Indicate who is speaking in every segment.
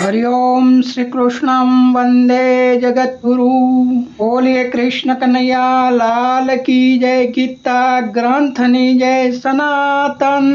Speaker 1: हरिओम श्री कृष्णम वंदे जगद्गुरु। बोलिए कृष्ण कन्हैया लाल की जय। गीता ग्रंथनी जय, सनातन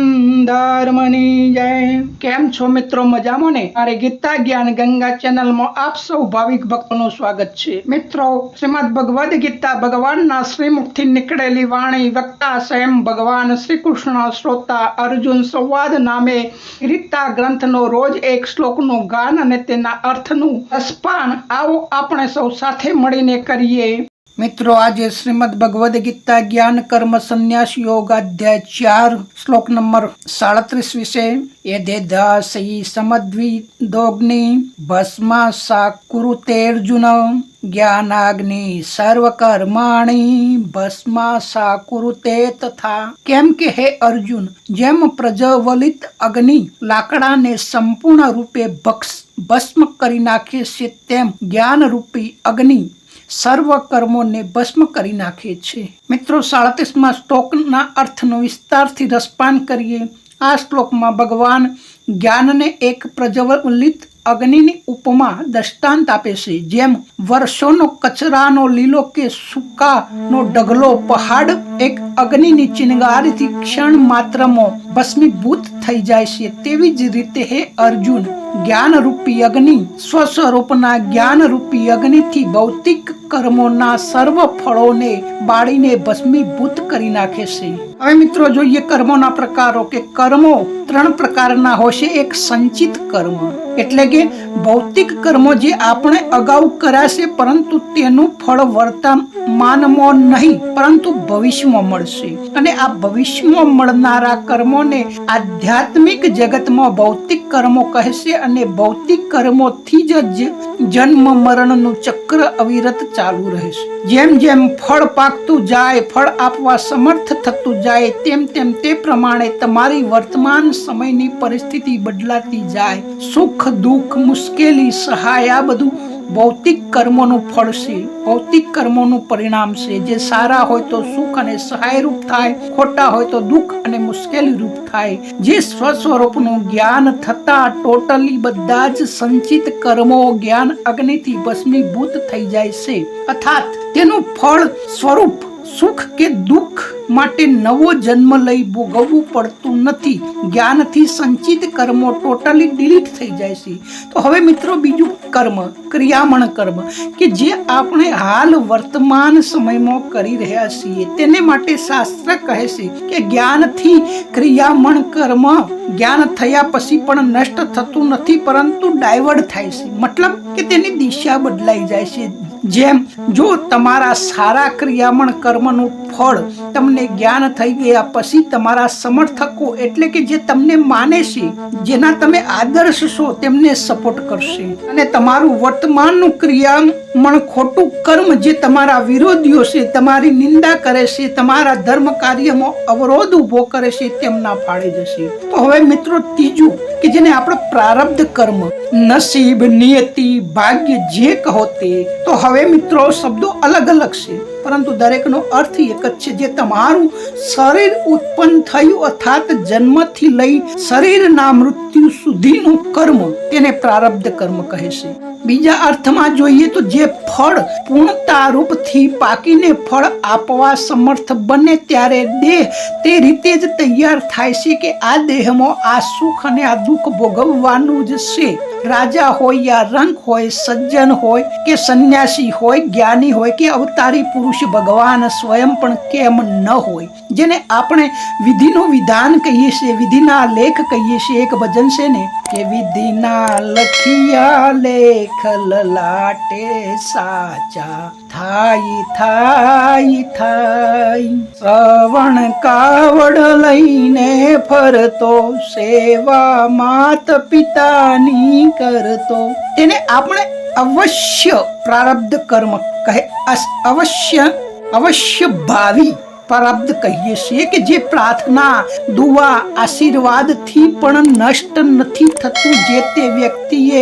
Speaker 1: धर्मनी जय। केम छो मित्रों, मजाમાં ને? મારે ગીતા જ્ઞાન ગંગા ચેનલ માં આપ સૌ ભાવિક ભક્તોનું સ્વાગત છે। મિત્રો, શ્રીમદ ભગવદ ગીતા ભગવાનના શ્રીમુખથી નીકળેલી વાણી વક્તા સ્વયં ભગવાન શ્રી કૃષ્ણ, શ્રોતા અર્જુન સંવાદ નામે ગીતા ગ્રંથનો રોજ એક શ્લોકનું ગાન અને તેના અર્થનું રસપાન આવો આપણે સૌ સાથે મળીને કરીએ। મિત્રો, આજે શ્રીમદ ભગવદ ગીતા જ્ઞાન કર્મ સંન્યાસ યોગ અધ્યાય 4 શ્લોક નંબર 37 વિશે। યદેદાસી સમદ્વિદોગ્નિ ભસ્મા સા કુરુતેર્જુન જ્ઞાનાગ્નિ સર્વકર્માણી ભસ્મા સા કુરુતે તથા। કેમ કે હે અર્જુન, જેમ પ્રજ્વલિત અગ્નિ લાકડાને સંપૂર્ણ રૂપે ભસ્મ કરી નાખે છે, તેમ જ્ઞાન રૂપી અગ્નિ સર્વ કર્મોને ભસ્મ કરી નાખે છે। મિત્રો, 37મા શ્લોકના અર્થનો વિસ્તારથી રસપાન કરીએ। આ શ્લોકમાં ભગવાન જ્ઞાનને એક પ્રજ્વલિત અગ્નિની ઉપમા દ્રષ્ટાંત આપે છે। જેમ વર્ષોનો કચરાનો લીલો કે સૂકાનો ઢગલો પહાડ એક અગ્નિની ચિનગારીથી ક્ષણ માત્રમાં ભસ્મીભૂત થઈ જાય છે, તેવી જ રીતે હે અર્જુન, જ્ઞાન રૂપી અગ્નિ સ્વસ્વરૂપના જ્ઞાન રૂપી અગ્નિથી ભૌતિક કર્મોના સર્વ ફળોને બાળીને ભસ્મીભૂત કરી નાખે છે। હવે મિત્રો, જોઈએ કર્મોના પ્રકારો કે કર્મો 3 પ્રકારના હોશે। એક સંચિત કર્મ એટલે કે ભૌતિક કર્મો જે આપણે અગાઉ કર્યા છે, પરંતુ તેનું ફળ વર્તમાનમાં નહીં પરંતુ ભવિષ્યમાં મળશે, અને આ ભવિષ્યમાં મળનારા કર્મોને આધ્યાત્મિક જગતમાં ભૌતિક કર્મો કહેશે, અને ભૌતિક કર્મોથી જ જન્મ મરણનું ચક્ર અવિરત ચાલુ રહેશે। જેમ જેમ ફળ પાકતું જાય, ફળ આપવા સમર્થ થતું જાય, તેમ તેમ તે પ્રમાણે તમારી વર્તમાન સમયની પરિસ્થિતિ બદલાતી જાય। સુખ દુઃખ મુશ્કેલી સહાય આ બધું ભૌતિક કર્મોનું ફળ છે, ભૌતિક કર્મોનું પરિણામ છે। જે સારા હોય તો સુખ અને સહાય રૂપ થાય, ખોટા હોય તો દુઃખ અને મુશ્કેલી રૂપ થાય। જે સ્વસ્વરૂપનું જ્ઞાન થતા ટોટલી બધા જ સંચિત કર્મો જ્ઞાન અગ્નિથી ભસ્મીભૂત થઈ જાય છે, અર્થાત તેનું ફળ સ્વરૂપ સુખ કે દુઃખ માટે નવો જન્મ લઈ ભોગવવું પડતું નથી। જ્ઞાનથી સંચિત કર્મો ટોટલી ડિલીટ થઈ જાય છે। તો હવે મિત્રો, બીજું કર્મ ક્રિયામણ કર્મ કે જે આપણે હાલ વર્તમાન સમયમાં કરી રહ્યા છીએ, તેને માટે શાસ્ત્ર કહે છે કે જ્ઞાનથી ક્રિયામણ કર્મ જ્ઞાન થયા પછી પણ નષ્ટ થતું નથી, પરંતુ ડાયવર્ટ થાય છે, મતલબ કે તેની દિશા બદલાઈ જાય છે। જેમ જો તમારા સારા ક્રિયામણ કર્મનું ફળ તમને જ્ઞાન થઈ ગયા પછી તમારા સમર્થકો એટલે કે જે તમને માને છે, જેના તમે આદર્શ છો, તેમને સપોર્ટ કરશે, અને તમારું વર્તમાનનું ક્રિયામણ ખોટું કર્મ જે તમારા વિરોધીઓ છે, તમારી નિંદા કરે છે, તમારા ધર્મ કાર્યમાં અવરોધ ઉભો કરે છે, તેમના ફાળે જશે। તો હવે મિત્રો, ત્રીજું કે જેને આપણે પ્રારબ્ધ કર્મ, નસીબ, નિયતિ, ભાગ્ય જે કહો તે, તો હવે મિત્રો શબ્દો અલગ અલગ છે, પરંતુ દરેકનો અર્થ એક જ છે। જે તમારું શરીર ઉત્પન્ન થયું અર્થાત જન્મથી લઈ શરીરના મૃત્યુ સુધીનું કર્મ, તેને પ્રારબ્ધ કર્મ કહે છે। બીજા અર્થમાં જોઈએ તો જે ફળ પૂર્ણતા રૂપથી પાકીને ફળ આપવા સમર્થ બને ત્યારે દેહ તે રીતે જ તૈયાર થાય છે કે આ દેહમાં આ સુખ અને આ દુઃખ ભોગવવાનું જ છે। રાજા હોય યા રંક હોય, સજ્જન હોય કે સંન્યાસી હોય, જ્ઞાની હોય કે અવતારી પુરુષ ભગવાન સ્વયં પણ કેમ ન હોય, જેને આપણે વિધિનું વિધાન કહીએ છીએ, વિધિના લેખ કહીએ છીએ। એક ભજન છે ને કે વિધિના લખિયા લેખ લલાટે સાચા થાય થાય થાય, શ્રવણ કાવડ લઈને ફરતો, સેવા માત પિતાની કરતો, તેને આપણે અવશ્ય પ્રારબ્ધ કર્મ કહે। અવશ્ય ભાવી પ્રારબ્ધ કહીએ છીએ કે જે પ્રાર્થના દુઆ આશીર્વાદથી પણ નષ્ટ નથી થતું, જે તે વ્યક્તિએ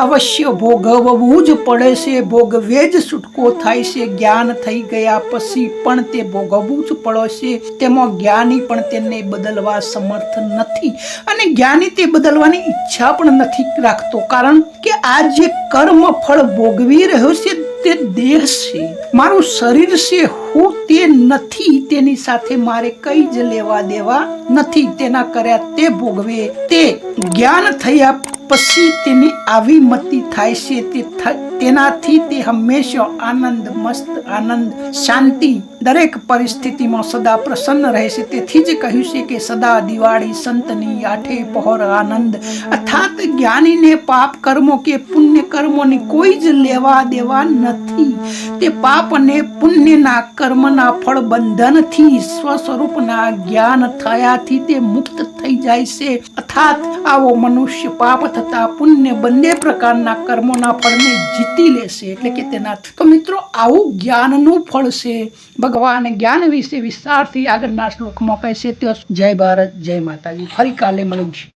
Speaker 1: અવશ્ય ભોગવવું જ પડે છે, ભોગવે જ છૂટકો થાય છે. જ્ઞાન થઈ ગયા પછી પણ તે ભોગવવું જ પડે છે. તેમાં જ્ઞાની પણ તેને બદલવા સમર્થ નથી અને જ્ઞાની તે બદલવાની ઈચ્છા પણ નથી રાખતો, કારણ કે આ જે કર્મ ફળ ભોગવી રહ્યો છે તે દેહ છે, મારું શરીર છે, હું તે નથી, તેની સાથે મારે કઈ જ લેવા દેવા નથી. તેના કર્યા તે ભોગવે. તે જ્ઞાન થયા પછી તેની આવી મતિ થાય છે, તેનાથી તે હંમેશા આનંદ, મસ્ત આનંદ, શાંતિ, દરેક પરિસ્થિતિમાં સદા પ્રસન્ન રહે છે. તેથી જ કહ્યું છે કે સદા દિવાળી સંતની આઠે પહોર આનંદ. અર્થાત જ્ઞાનીને પાપ કર્મો કે પુણ્ય કર્મોની કોઈ જ લેવા દેવા નથી. તે પાપ અને પુણ્યના કર્મના ફળ બંધનથી સ્વસ્વરૂપના જ્ઞાન થયાથી તે મુક્ત થઈ જાય છે. અર્થાત આવો મનુષ્ય પાપ તથા પુણ્ય બંને પ્રકારના કર્મોના ફળને જીતી લેશે. એટલે કે તેના તો મિત્રો આવું જ્ઞાનનું ફળ છે. ભગવાન જ્ઞાન વિશે વિસ્તારથી આગળના શ્લોકમાં કહે છે. જય ભારત, જય માતાજી. ફરી કાલે મળીશું.